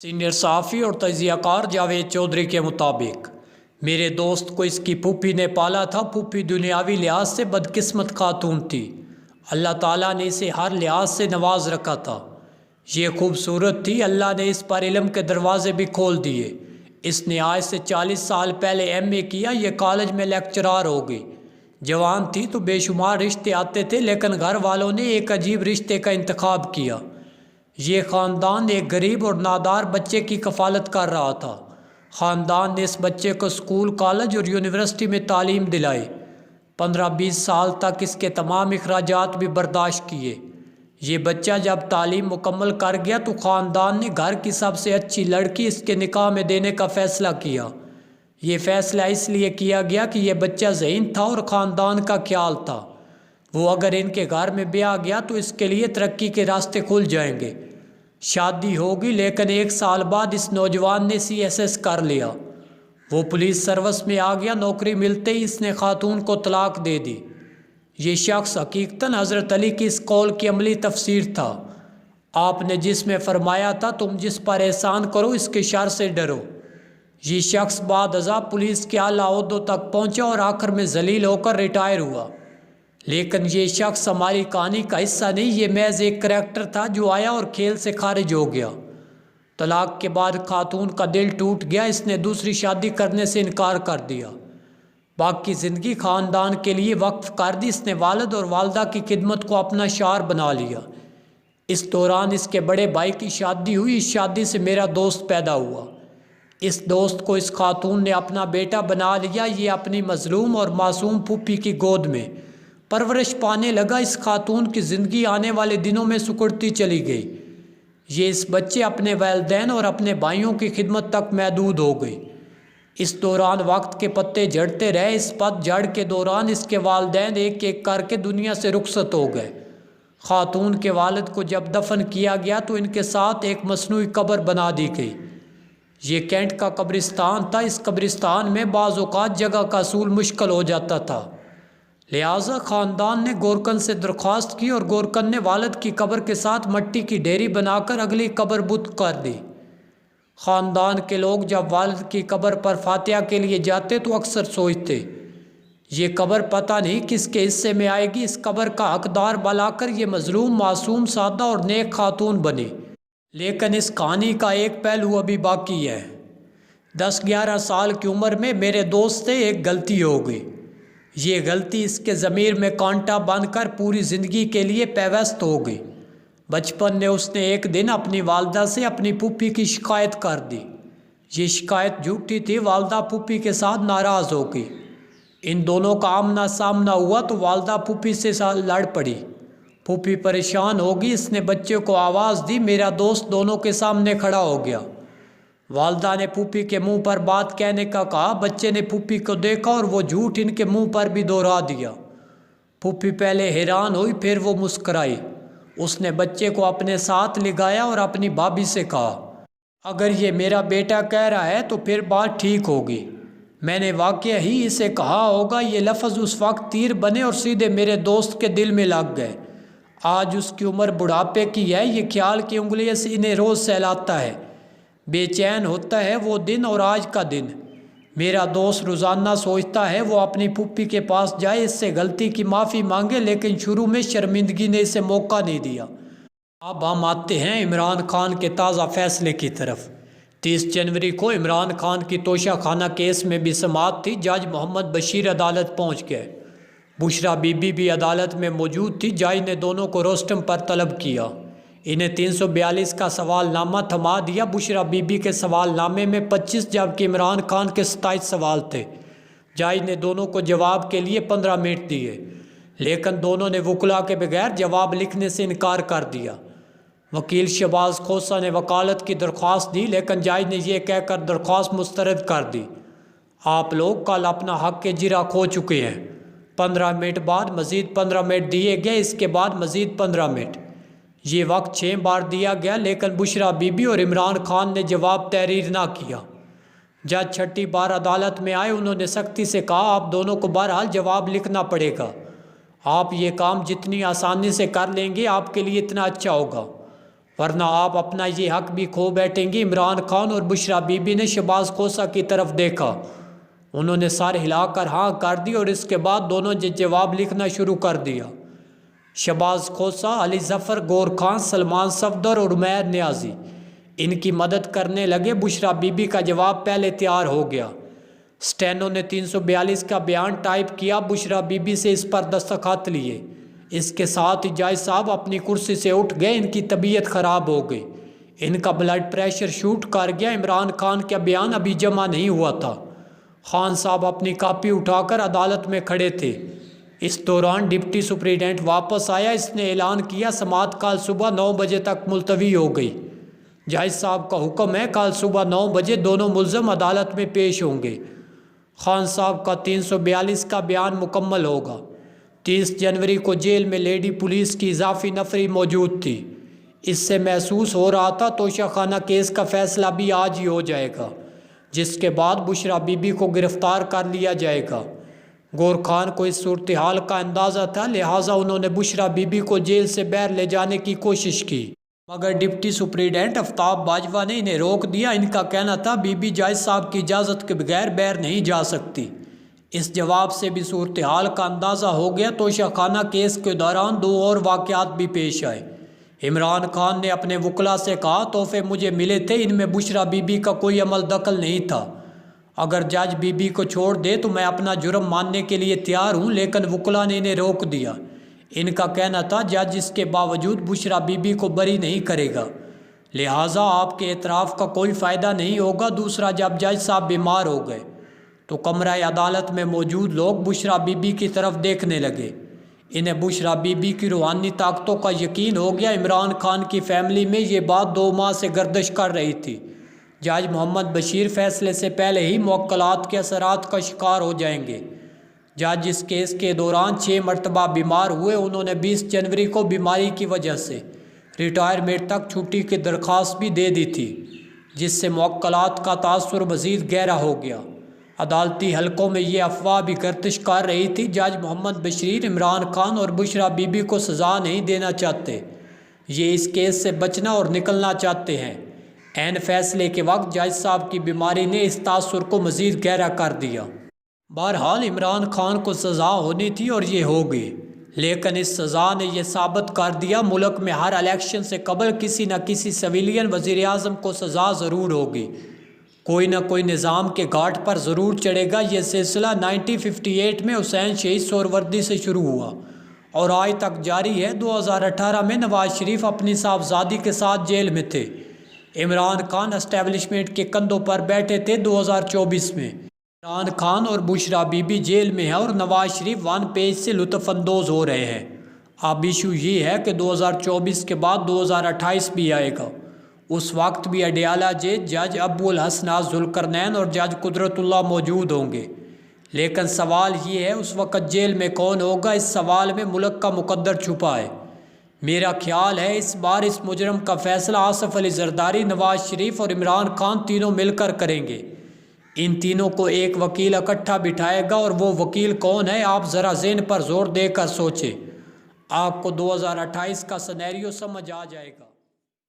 Senior صحافی اور تجزیہ کار جاوید چودھری کے مطابق میرے دوست کو اس کی پھوپھی نے پالا تھا۔ پھوپھی دنیاوی لحاظ سے بدقسمت خاتون تھی۔ اللہ تعالیٰ نے اسے ہر لحاظ سے نواز رکھا تھا۔ یہ خوبصورت تھی۔ اللہ نے اس پر علم کے دروازے بھی کھول دیے۔ اس نے آج سے 40 سال پہلے ایم اے کیا۔ یہ کالج میں لیکچرار ہو گئی۔ جوان تھی تو بے شمار رشتے آتے تھے، لیکن گھر والوں نے ایک عجیب رشتے کا انتخاب کیا۔ یہ خاندان ایک غریب اور نادار بچے کی کفالت کر رہا تھا۔ خاندان نے اس بچے کو اسکول، کالج اور یونیورسٹی میں تعلیم دلائی۔ 15-20 سال تک اس کے تمام اخراجات بھی برداشت کیے۔ یہ بچہ جب تعلیم مکمل کر گیا تو خاندان نے گھر کی سب سے اچھی لڑکی اس کے نکاح میں دینے کا فیصلہ کیا۔ یہ فیصلہ اس لیے کیا گیا کہ یہ بچہ ذہین تھا اور خاندان کا خیال تھا وہ اگر ان کے گھر میں بیاہ گیا تو اس کے لیے ترقی کے راستے کھل جائیں گے۔ شادی ہوگی، لیکن 1 سال بعد اس نوجوان نے CSS کر لیا۔ وہ پولیس سروس میں آ گیا۔ نوکری ملتے ہی اس نے خاتون کو طلاق دے دی۔ یہ شخص حقیقتاً حضرت علی کی اس قول کی عملی تفسیر تھا۔ آپ نے جس میں فرمایا تھا تم جس پر احسان کرو اس کے شر سے ڈرو۔ یہ شخص بعد ازاں پولیس کے اعلیٰ عہدوں تک پہنچا اور آخر میں ذلیل ہو کر ریٹائر ہوا۔ لیکن یہ شخص ہماری کہانی کا حصہ نہیں، یہ محض ایک کریکٹر تھا جو آیا اور کھیل سے خارج ہو گیا۔ طلاق کے بعد خاتون کا دل ٹوٹ گیا۔ اس نے دوسری شادی کرنے سے انکار کر دیا۔ باقی زندگی خاندان کے لیے وقف کر دی۔ اس نے والد اور والدہ کی خدمت کو اپنا شعار بنا لیا۔ اس دوران اس کے بڑے بھائی کی شادی ہوئی۔ اس شادی سے میرا دوست پیدا ہوا۔ اس دوست کو اس خاتون نے اپنا بیٹا بنا لیا۔ یہ اپنی مظلوم اور معصوم پھوپھی کی گود میں پرورش پانے لگا۔ اس خاتون کی زندگی آنے والے دنوں میں سکڑتی چلی گئی۔ یہ اس بچے اپنے والدین اور اپنے بھائیوں کی خدمت تک محدود ہو گئی۔ اس دوران وقت کے پتے جھڑتے رہے۔ اس پت جھڑ کے دوران اس کے والدین ایک ایک کر کے دنیا سے رخصت ہو گئے۔ خاتون کے والد کو جب دفن کیا گیا تو ان کے ساتھ ایک مصنوعی قبر بنا دی گئی۔ یہ کینٹ کا قبرستان تھا۔ اس قبرستان میں بعض اوقات جگہ کا حصول مشکل ہو جاتا تھا، لہٰذا خاندان نے گورکن سے درخواست کی اور گورکن نے والد کی قبر کے ساتھ مٹی کی ڈھیری بنا کر اگلی قبر بت کر دی۔ خاندان کے لوگ جب والد کی قبر پر فاتحہ کے لیے جاتے تو اکثر سوچتے یہ قبر پتہ نہیں کس کے حصے میں آئے گی۔ اس قبر کا حقدار بلا کر یہ مظلوم، معصوم، سادہ اور نیک خاتون بنی۔ لیکن اس کہانی کا ایک پہلو ابھی باقی ہے۔ 10-11 سال کی عمر میں میرے دوست سے ایک غلطی ہو گئی۔ یہ غلطی اس کے ضمیر میں کانٹا بن کر پوری زندگی کے لیے پیوست ہو گئی۔ بچپن میں اس نے ایک دن اپنی والدہ سے اپنی پھوپھی کی شکایت کر دی۔ یہ شکایت جھوٹی تھی۔ والدہ پھوپھی کے ساتھ ناراض ہو گئی۔ ان دونوں کا آمنا سامنا ہوا تو والدہ پھوپھی سے لڑ پڑی۔ پھوپھی پریشان ہوگی۔ اس نے بچے کو آواز دی۔ میرا دوست دونوں کے سامنے کھڑا ہو گیا۔ والدہ نے پھوپھی کے منہ پر بات کہنے کا کہا۔ بچے نے پھوپھی کو دیکھا اور وہ جھوٹ ان کے منہ پر بھی دوہرا دیا۔ پھوپھی پہلے حیران ہوئی، پھر وہ مسکرائی۔ اس نے بچے کو اپنے ساتھ لگایا اور اپنی بھابھی سے کہا اگر یہ میرا بیٹا کہہ رہا ہے تو پھر بات ٹھیک ہوگی۔ میں نے واقعہ ہی اسے کہا ہوگا۔ یہ لفظ اس وقت تیر بنے اور سیدھے میرے دوست کے دل میں لگ گئے۔ آج اس کی عمر بڑھاپے کی ہے۔ یہ خیال کی انگلیوں سے انہیں روز سہلاتا ہے۔ بے چین ہوتا ہے وہ دن اور آج کا دن۔ میرا دوست روزانہ سوچتا ہے وہ اپنی پھوپھی کے پاس جائے، اس سے غلطی کی معافی مانگے، لیکن شروع میں شرمندگی نے اسے موقع نہیں دیا۔ اب ہم آتے ہیں عمران خان کے تازہ فیصلے کی طرف۔ 30 جنوری کو عمران خان کی توشہ خانہ کیس میں بھی سماعت تھی۔ جج محمد بشیر عدالت پہنچ گئے۔ بشرا بی بی بھی عدالت میں موجود تھی۔ جج نے دونوں کو روسٹم پر طلب کیا۔ انہیں 342 کا سوال نامہ تھما دیا۔ بشرا بی بی کے سوال نامے میں 25 جبکہ عمران خان کے 27 سوال تھے۔ جج نے دونوں کو جواب کے لیے 15 منٹ دیے، لیکن دونوں نے وکلا کے بغیر جواب لکھنے سے انکار کر دیا۔ وکیل شہباز کھوسہ نے وکالت کی درخواست دی، لیکن جج نے یہ کہہ کر درخواست مسترد کر دی آپ لوگ کل اپنا حق اجرا کھو چکے ہیں۔ 15 منٹ بعد مزید 15 منٹ دیے گئے۔ اس کے بعد مزید 15 منٹ۔ یہ وقت 6 بار دیا گیا، لیکن بشرا بی بی اور عمران خان نے جواب تحریر نہ کیا۔ جج چھٹی بار عدالت میں آئے۔ انہوں نے سختی سے کہا آپ دونوں کو بہرحال جواب لکھنا پڑے گا۔ آپ یہ کام جتنی آسانی سے کر لیں گے آپ کے لیے اتنا اچھا ہوگا۔ ورنہ آپ اپنا یہ حق بھی کھو بیٹھیں گی۔ عمران خان اور بشریٰ بی بی نے شہباز کھوسہ کی طرف دیکھا۔ انہوں نے سر ہلا کر ہاں کر دی اور اس کے بعد دونوں نے جواب لکھنا شروع کر دیا۔ شہباز کھوسہ، علی ظفر، گور خان، سلمان صفدر اور عمیر نیازی ان کی مدد کرنے لگے۔ بشریٰ بی بی کا جواب پہلے تیار ہو گیا۔ اسٹینو نے 342 کا بیان ٹائپ کیا، بشریٰ بی بی سے اس پر دستخط لیے۔ اس کے ساتھ ہی جج صاحب اپنی کرسی سے اٹھ گئے۔ ان کی طبیعت خراب ہو گئی، ان کا بلڈ پریشر شوٹ کر گیا۔ عمران خان کا بیان ابھی جمع نہیں ہوا تھا۔ خان صاحب اپنی کاپی اٹھا کر عدالت میں کھڑے تھے۔ اس دوران ڈپٹی سپرنٹنڈنٹ واپس آیا۔ اس نے اعلان کیا سماعت کل صبح 9 بجے تک ملتوی ہو گئی۔ جج صاحب کا حکم ہے کل صبح 9 بجے دونوں ملزم عدالت میں پیش ہوں گے۔ خان صاحب کا 342 کا بیان مکمل ہوگا۔ 30 جنوری کو جیل میں لیڈی پولیس کی اضافی نفری موجود تھی۔ اس سے محسوس ہو رہا تھا توشہ خانہ کیس کا فیصلہ بھی آج ہی ہو جائے گا، جس کے بعد بشریٰ بی بی کو گرفتار کر لیا جائے گا۔ گور خان کو اس صورتحال کا اندازہ تھا، لہٰذا انہوں نے بشریٰ بی بی کو جیل سے باہر لے جانے کی کوشش کی، مگر ڈپٹی سپرنٹنڈنٹ آفتاب باجوہ نے انہیں روک دیا۔ ان کا کہنا تھا بی بی جج صاحب کی اجازت کے بغیر باہر نہیں جا سکتی۔ اس جواب سے بھی صورتحال کا اندازہ ہو گیا۔ توشہ خانہ کیس کے دوران 2 اور واقعات بھی پیش آئے۔ عمران خان نے اپنے وکلاء سے کہا تحفے مجھے ملے تھے، ان میں بشریٰ بی بی کا کوئی عمل دخل نہیں تھا۔ اگر جج بی بی کو چھوڑ دے تو میں اپنا جرم ماننے کے لیے تیار ہوں، لیکن وکلاء نے انہیں روک دیا۔ ان کا کہنا تھا جج اس کے باوجود بشریٰ بی بی کو بری نہیں کرے گا، لہٰذا آپ کے اعتراف کا کوئی فائدہ نہیں ہوگا۔ دوسرا، جب جج صاحب بیمار ہو گئے تو کمرہ عدالت میں موجود لوگ بشریٰ بی بی کی طرف دیکھنے لگے۔ انہیں بشریٰ بی بی کی روحانی طاقتوں کا یقین ہو گیا۔ عمران خان کی فیملی میں یہ بات 2 ماہ سے گردش کر رہی تھی۔ جج محمد بشیر فیصلے سے پہلے ہی موکلات کے اثرات کا شکار ہو جائیں گے۔ جج اس کیس کے دوران 6 مرتبہ بیمار ہوئے۔ انہوں نے 20 جنوری کو بیماری کی وجہ سے ریٹائرمنٹ تک چھٹی کی درخواست بھی دے دی تھی، جس سے موکلات کا تاثر مزید گہرا ہو گیا۔ عدالتی حلقوں میں یہ افواہ بھی گردش کر رہی تھی جج محمد بشیر عمران خان اور بشریٰ بی بی کو سزا نہیں دینا چاہتے، یہ اس کیس سے بچنا اور نکلنا چاہتے ہیں۔ عین فیصلے کے وقت جج صاحب کی بیماری نے اس تاثر کو مزید گہرا کر دیا۔ بہرحال عمران خان کو سزا ہونی تھی اور یہ ہو گئی، لیکن اس سزا نے یہ ثابت کر دیا ملک میں ہر الیکشن سے قبل کسی نہ کسی سویلین وزیر اعظم کو سزا ضرور ہوگی، کوئی نہ کوئی نظام کے گھاٹ پر ضرور چڑھے گا۔ یہ سلسلہ 1958 میں حسین شہید سہروردی سے شروع ہوا اور آج تک جاری ہے۔ 2018 میں نواز شریف اپنی صاحبزادی کے ساتھ جیل میں تھے۔ عمران خان اسٹیبلشمنٹ کے کندھوں پر بیٹھے تھے۔ 2024 میں عمران خان اور بشریٰ بی بی جیل میں ہیں اور نواز شریف 1 پیج سے لطف اندوز ہو رہے ہیں۔ اب ایشو یہ ہے کہ 2024 کے بعد 2028 بھی آئے گا۔ اس وقت بھی اڈیالہ جج ابو الحسن ذوالقرنین اور جج قدرت اللہ موجود ہوں گے، لیکن سوال یہ ہے اس وقت جیل میں کون ہوگا؟ اس سوال میں ملک کا مقدر چھپا ہے۔ میرا خیال ہے اس بار اس مجرم کا فیصلہ آصف علی زرداری، نواز شریف اور عمران خان تینوں مل کر کریں گے۔ ان تینوں کو ایک وکیل اکٹھا بٹھائے گا، اور وہ وکیل کون ہے آپ ذرا ذہن پر زور دے کر سوچیں، آپ کو 2028 کا سینیریو سمجھ آ جائے گا۔